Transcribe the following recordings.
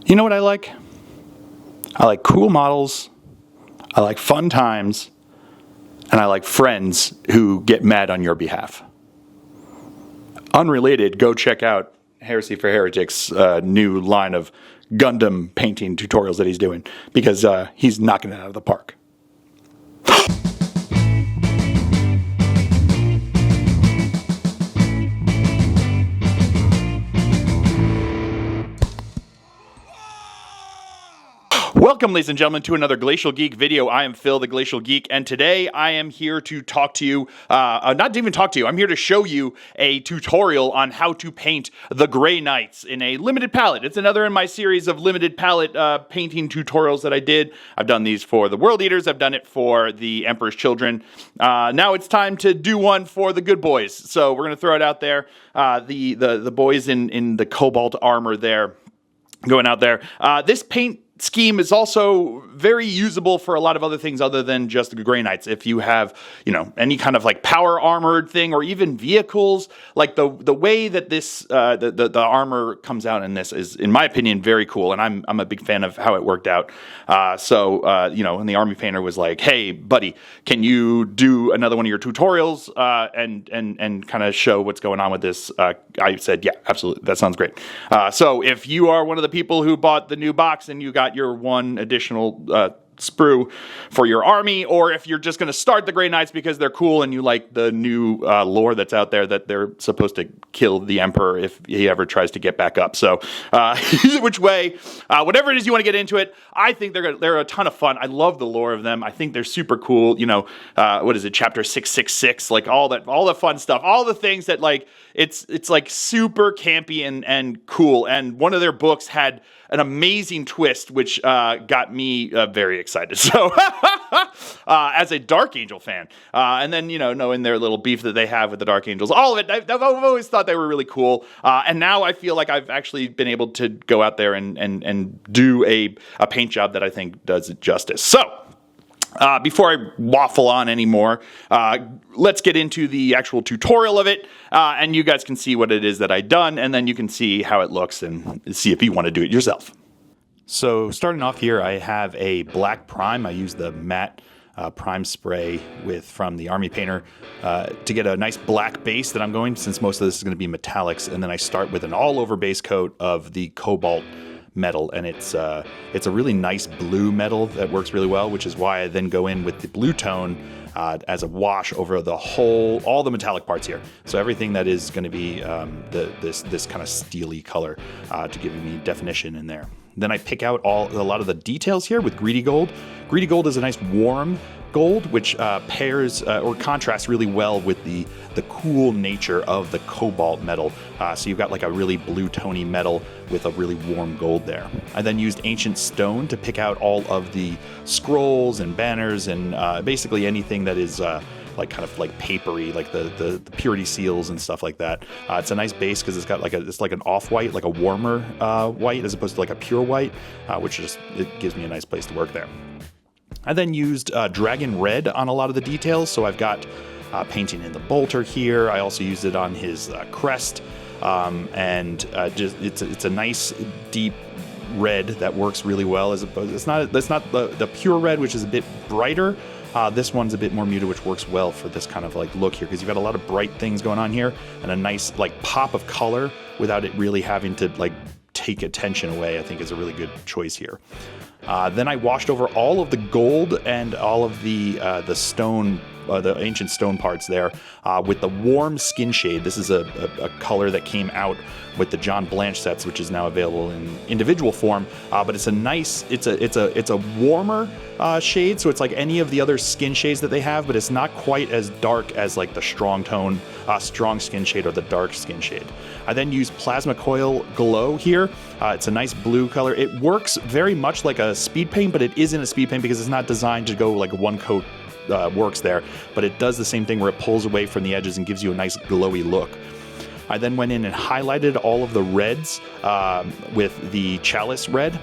You know what I like? I like cool models, I like fun times, and I like friends who get mad on your behalf. Unrelated, go check out Heresy for Heretics' new line of Gundam painting tutorials that he's doing, because he's knocking it out of the park. Welcome, ladies and gentlemen, to another Glacial Geek video. I am Phil, the Glacial Geek, and today I am here to talk to you, not even talk to you, I'm here to show you a tutorial on how to paint the Grey Knights in a limited palette. It's another in my series of limited palette painting tutorials that I did. I've done these for the World Eaters, I've done it for the Emperor's Children. Now it's time to do one for the good boys, so we're going to throw it out there. The boys in the cobalt armor there, going out there. This paint scheme is also very usable for a lot of other things other than just the Grey Knights. If you have, any kind of like power armored thing or even vehicles, like the way that this the armor comes out in this is, in my opinion, very cool, and I'm a big fan of how it worked out. When the army painter was like, "Hey, buddy, can you do another one of your tutorials and kind of show what's going on with this?" I said, "Yeah, absolutely, that sounds great." So if you are one of the people who bought the new box and you got your one additional sprue for your army, or if you're just going to start the Grey Knights because they're cool and you like the new lore that's out there that they're supposed to kill the Emperor if he ever tries to get back up. So which way, whatever it is you want to get into it, I think they're a ton of fun. I love the lore of them. I think they're super cool. What is it, chapter 666, like all the fun stuff, all the things that like it's like super campy and cool. And one of their books had an amazing twist, which got me very excited. So, as a Dark Angel fan, and then knowing their little beef that they have with the Dark Angels, all of it, I've always thought they were really cool. And now I feel like I've actually been able to go out there and do a paint job that I think does it justice. So, before I waffle on anymore, let's get into the actual tutorial of it, and you guys can see what it is that I've done, and then you can see how it looks and see if you want to do it yourself. So starting off here, I have a black prime. I use the matte prime spray from the Army Painter to get a nice black base that I'm going, since most of this is going to be metallics, and then I start with an all-over base coat of the cobalt metal, and it's a really nice blue metal that works really well, which is why I then go in with the blue tone as a wash over all the metallic parts here. So everything that is going to be this kind of steely color to give me definition in there. Then I pick out a lot of the details here with Greedy Gold. Greedy Gold is a nice warm gold, which pairs or contrasts really well with the cool nature of the cobalt metal. So you've got like a really blue tony metal with a really warm gold there. I then used Ancient Stone to pick out all of the scrolls and banners and basically anything that is like kind of like papery, like the purity seals and stuff like that. It's a nice base because it's got it's like an off-white, like a warmer white as opposed to like a pure white, which it gives me a nice place to work there. I then used Dragon Red on a lot of the details, so I've got painting in the bolter here. I also used it on his crest, and it's a nice deep red that works really well. As opposed, it's not the pure red, which is a bit brighter. This one's a bit more muted, which works well for this kind of like look here, because you've got a lot of bright things going on here and a nice like pop of color without it really having to like take attention away. I think is a really good choice here. Then I washed over all of the gold and all of the stone, the ancient stone parts there with the warm skin shade. This is a color that came out with the John Blanche sets, which is now available in individual form. But it's a nice, it's a warmer shade, so it's like any of the other skin shades that they have, but it's not quite as dark as like the strong tone, strong skin shade or the dark skin shade. I then used Plasma Coil Glow here. It's a nice blue color. It works very much like a speed paint, but it isn't a speed paint because it's not designed to go like one coat works there, but it does the same thing where it pulls away from the edges and gives you a nice glowy look. I then went in and highlighted all of the reds with the Chalice Red.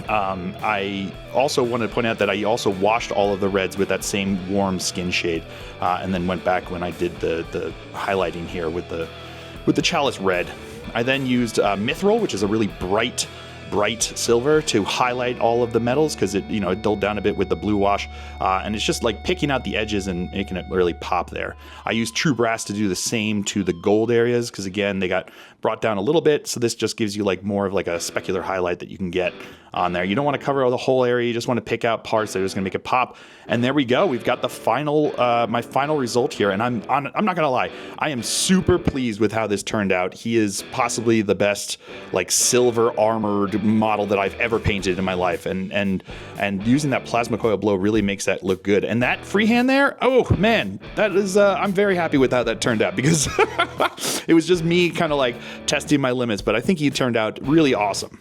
I also want to point out that I also washed all of the reds with that same warm skin shade, and then went back when I did the highlighting here with the Chalice Red. I then used Mithril, which is a really bright bright silver to highlight all of the metals, because it dulled down a bit with the blue wash, and it's just like picking out the edges and making it really pop there. I used true brass to do the same to the gold areas, because again, they got brought down a little bit, so this just gives you like more of like a specular highlight that you can get on there. You don't want to cover the whole area, you just want to pick out parts that are just going to make it pop. And there we go, we've got the final my final result here, and I'm not gonna lie, I am super pleased with how this turned out. He is possibly the best like silver armored model that I've ever painted in my life, and using that plasma coil blow really makes that look good. And that freehand there, oh man, that is I'm very happy with how that turned out, because it was just me kind of like testing my limits, but I think he turned out really awesome.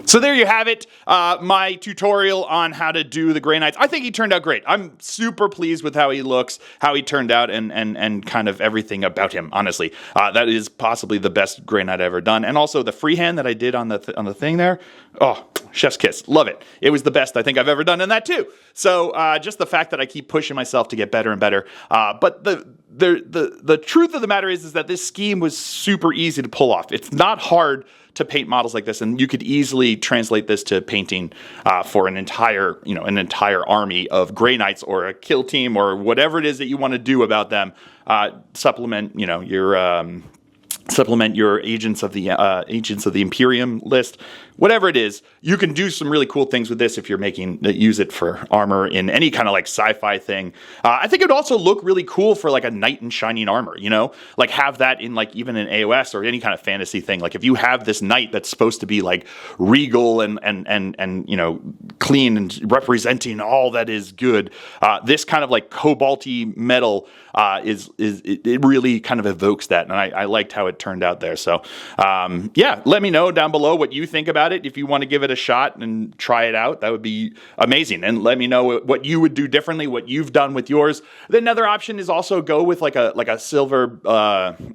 So there you have it, my tutorial on how to do the Grey Knights. I think he turned out great. I'm super pleased with how he looks, how he turned out, and kind of everything about him, honestly. That is possibly the best Grey Knight I've ever done. And also the freehand that I did on the thing there, oh, chef's kiss, love it. It was the best I think I've ever done in that too. So just the fact that I keep pushing myself to get better and better. But the truth of the matter is that this scheme was super easy to pull off. It's not hard to paint models like this, and you could easily translate this to painting for an entire army of Grey Knights, or a kill team, or whatever it is that you want to do about them. Supplement your agents of the Imperium list, whatever it is. You can do some really cool things with this if you're use it for armor in any kind of like sci-fi thing. I think it would also look really cool for like a knight in shining armor, like have that in like even an AOS or any kind of fantasy thing. Like if you have this knight that's supposed to be like regal and clean and representing all that is good, this kind of like cobalty metal it really kind of evokes that, and I liked how it turned out there. So yeah, let me know down below what you think about it. If you want to give it a shot and try it out, that would be amazing. And let me know what you would do differently, what you've done with yours. Then another option is also go with like a silver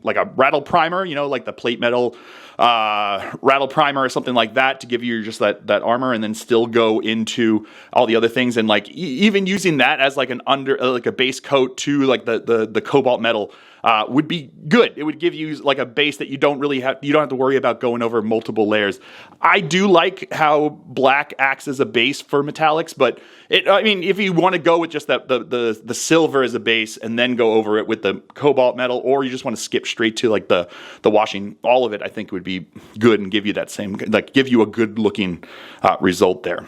like a rattle primer, like the plate metal rattle primer or something like that, to give you just that armor, and then still go into all the other things, and like even using that as like like a base coat to like the cobalt metal would be good. It would give you like a base that you don't have to worry about going over multiple layers. I do like how black acts as a base for metallics, but if you want to go with just the silver as a base and then go over it with the cobalt metal, or you just want to skip straight to like the washing, all of it I think would be good and give you that same, like give you a good looking result there.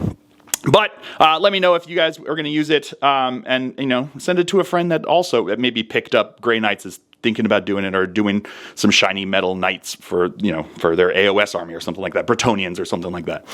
But let me know if you guys are going to use it, and send it to a friend that maybe picked up Grey Knights, is thinking about doing it, or doing some shiny metal knights for their AOS army or something like that, Bretonians or something like that.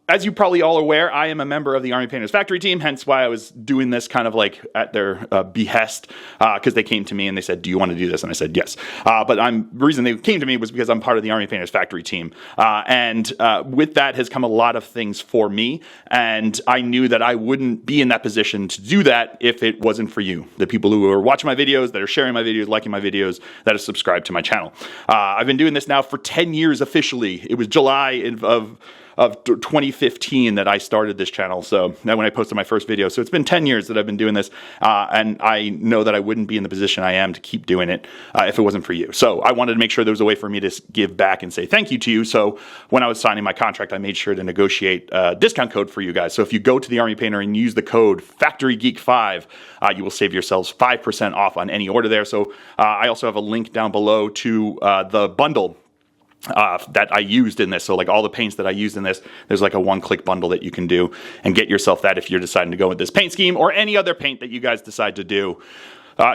As you probably all aware, I am a member of the Army Painters Factory team, hence why I was doing this kind of like at their behest, because they came to me and they said, do you want to do this? And I said, yes. But the reason they came to me was because I'm part of the Army Painters Factory team. And with that has come a lot of things for me, and I knew that I wouldn't be in that position to do that if it wasn't for you, the people who are watching my videos, that are sharing my videos, liking my videos, that are subscribed to my channel. I've been doing this now for 10 years officially. It was July of 2015 that I started this channel, so when I posted my first video. So it's been 10 years that I've been doing this, and I know that I wouldn't be in the position I am to keep doing it if it wasn't for you. So I wanted to make sure there was a way for me to give back and say thank you to you. So when I was signing my contract, I made sure to negotiate a discount code for you guys. So if you go to the Army Painter and use the code FactoryGeek5, you will save yourselves 5% off on any order there. So I also have a link down below to the bundle that I used in this. So like all the paints that I used in this, there's like a one-click bundle that you can do and get yourself that if you're deciding to go with this paint scheme or any other paint that you guys decide to do.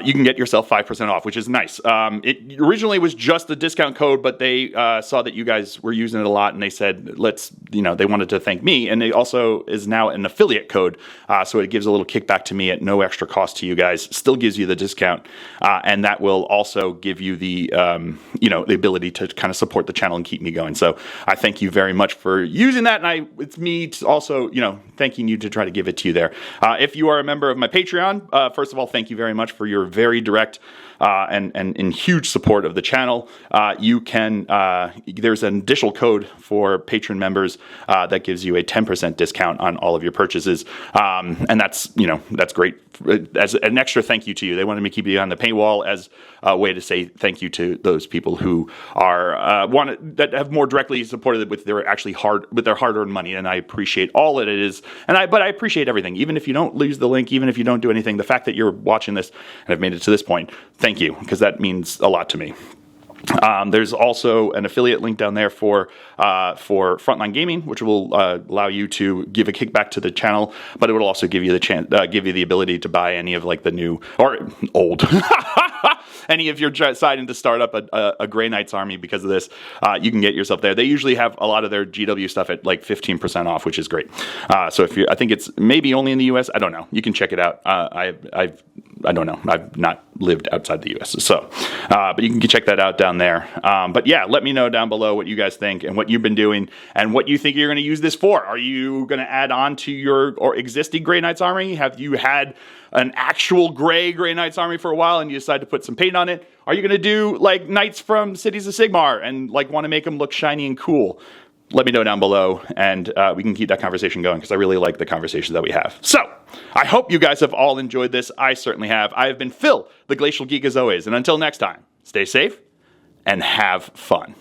You can get yourself 5% off, which is nice. It originally was just a discount code, but they saw that you guys were using it a lot, and they said, they wanted to thank me. And it also is now an affiliate code, so it gives a little kickback to me at no extra cost to you guys. Still gives you the discount, and that will also give you the ability to kind of support the channel and keep me going. So I thank you very much for using that, and it's me also, thanking you to try to give it to you there. If you are a member of my Patreon, first of all, thank you very much for your very direct and in huge support of the channel, you can, there's an additional code for patron members that gives you a 10% discount on all of your purchases. And that's, that's great. As an extra thank you to you. They wanted me to keep you on the paywall as a way to say thank you to those people who are that have more directly supported with their hard-earned money, and I appreciate all that it is. But I appreciate everything, even if you don't lose the link, even if you don't do anything. The fact that you're watching this and have made it to this point, thank you, because that means a lot to me. There's also an affiliate link down there for Frontline Gaming, which will allow you to give a kickback to the channel, but it will also give you the chance, give you the ability to buy any of like the new or old, any of you're deciding to start up a Grey Knights army because of this. You can get yourself there. They usually have a lot of their GW stuff at like 15% off, which is great. So if you, I think it's maybe only in the US. I don't know. You can check it out. I don't know. I've not lived outside the U.S. So, but you can check that out down there. But yeah, let me know down below what you guys think and what you've been doing and what you think you're going to use this for. Are you going to add on to your existing Grey Knights army? Have you had an actual Grey Knights army for a while and you decide to put some paint on it? Are you going to do like Knights from Cities of Sigmar and like want to make them look shiny and cool? Let me know down below, and we can keep that conversation going because I really like the conversation that we have. So, I hope you guys have all enjoyed this. I certainly have. I have been Phil, the Glacial Geek, as always. And until next time, stay safe and have fun.